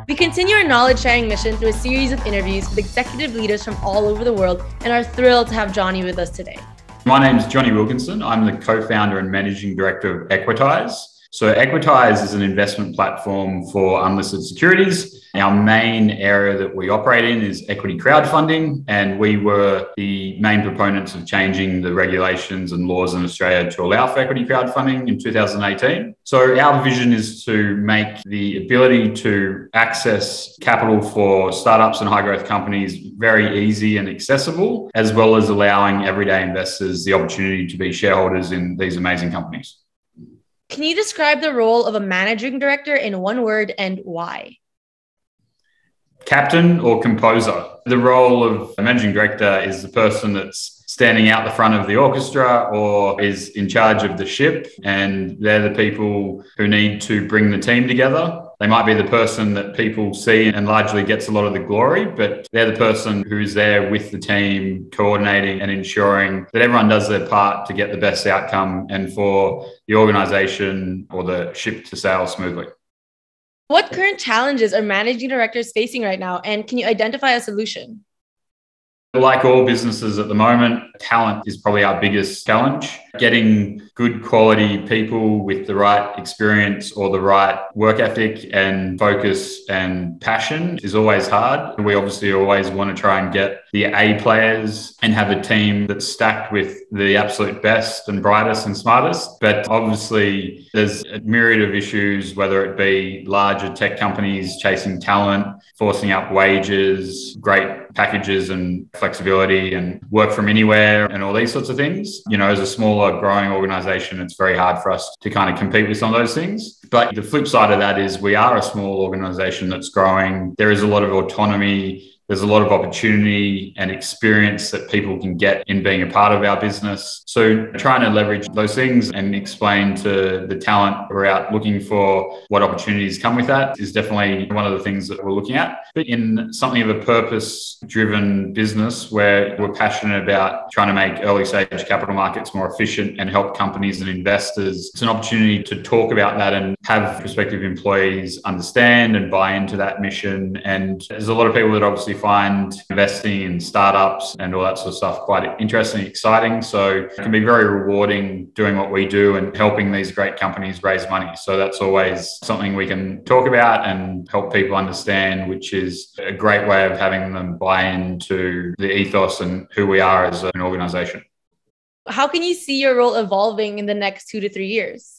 We continue our knowledge-sharing mission through a series of interviews with executive leaders from all over the world and are thrilled to have Jonny with us today. My name is Jonny Wilkinson. I'm the co-founder and managing director of Equitise. So Equitise is an investment platform for unlisted securities. Our main area that we operate in is equity crowdfunding, and we were the main proponents of changing the regulations and laws in Australia to allow for equity crowdfunding in 2018. So our vision is to make the ability to access capital for startups and high growth companies very easy and accessible, as well as allowing everyday investors the opportunity to be shareholders in these amazing companies. Can you describe the role of a managing director in one word and why? Captain or composer. The role of a managing director is the person that's standing out the front of the orchestra or is in charge of the ship, and they're the people who need to bring the team together. They might be the person that people see and largely gets a lot of the glory, but they're the person who's there with the team, coordinating and ensuring that everyone does their part to get the best outcome and for the organisation or the ship to sail smoothly. What current challenges are managing directors facing right now, and can you identify a solution? Like all businesses at the moment, talent is probably our biggest challenge. Getting good quality people with the right experience or the right work ethic and focus and passion is always hard. We obviously always want to try and get the A players and have a team that's stacked with the absolute best and brightest and smartest. But obviously there's a myriad of issues, whether it be larger tech companies chasing talent, forcing up wages, great packages and flexibility and work from anywhere and all these sorts of things. You know, as a smaller growing organization, it's very hard for us to kind of compete with some of those things. But the flip side of that is we are a small organization that's growing. There is a lot of autonomy. There's a lot of opportunity and experience that people can get in being a part of our business. So trying to leverage those things and explain to the talent we're out looking for what opportunities come with that is definitely one of the things that we're looking at. But in something of a purpose-driven business where we're passionate about trying to make early stage capital markets more efficient and help companies and investors, it's an opportunity to talk about that and have prospective employees understand and buy into that mission. And there's a lot of people that obviously find investing in startups and all that sort of stuff quite interesting, exciting. So it can be very rewarding doing what we do and helping these great companies raise money. So that's always something we can talk about and help people understand, which is a great way of having them buy into the ethos and who we are as an organization. How can you see your role evolving in the next 2 to 3 years?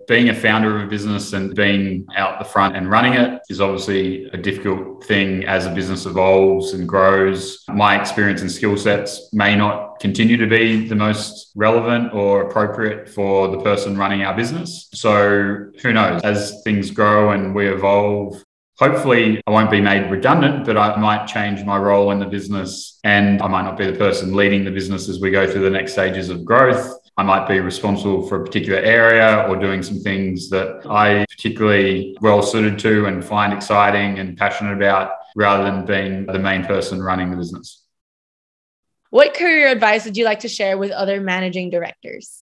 Being a founder of a business and being out the front and running it is obviously a difficult thing as a business evolves and grows. My experience and skill sets may not continue to be the most relevant or appropriate for the person running our business. So who knows? As things grow and we evolve, hopefully I won't be made redundant, but I might change my role in the business and I might not be the person leading the business as we go through the next stages of growth. I might be responsible for a particular area or doing some things that I particularly well suited to and find exciting and passionate about rather than being the main person running the business. What career advice would you like to share with other managing directors?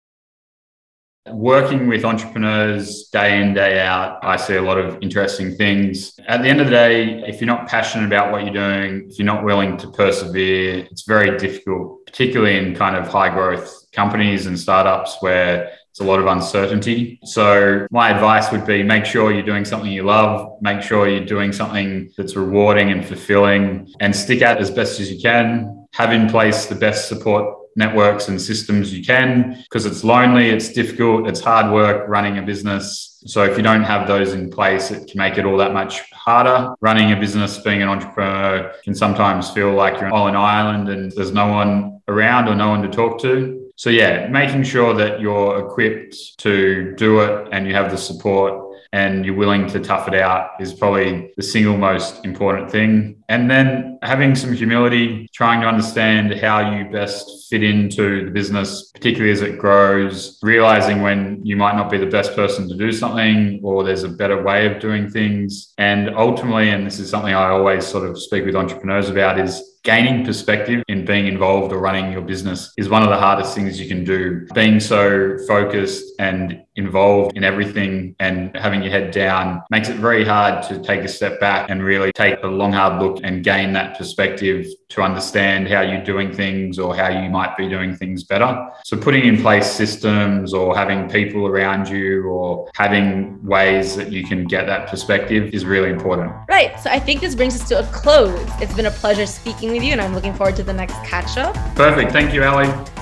Working with entrepreneurs day in, day out, I see a lot of interesting things. At the end of the day, if you're not passionate about what you're doing, if you're not willing to persevere, it's very difficult, particularly in kind of high growth companies and startups where it's a lot of uncertainty. So my advice would be make sure you're doing something you love, make sure you're doing something that's rewarding and fulfilling, and stick at as best as you can. Have in place the best support networks and systems you can, because it's lonely, it's difficult, it's hard work running a business. So if you don't have those in place, it can make it all that much harder. Running a business, being an entrepreneur can sometimes feel like you're on an island and there's no one around or no one to talk to. So yeah, making sure that you're equipped to do it and you have the support and you're willing to tough it out is probably the single most important thing. And then having some humility, trying to understand how you best fit into the business, particularly as it grows, realizing when you might not be the best person to do something or there's a better way of doing things. And ultimately, and this is something I always sort of speak with entrepreneurs about, is gaining perspective in being involved or running your business is one of the hardest things you can do. Being so focused and involved in everything and having your head down makes it very hard to take a step back and really take a long, hard look and gain that perspective to understand how you're doing things or how you might be doing things better. So putting in place systems or having people around you or having ways that you can get that perspective is really important. Right. So I think this brings us to a close. It's been a pleasure speaking with you, and I'm looking forward to the next catch up. Perfect. Thank you, Ali.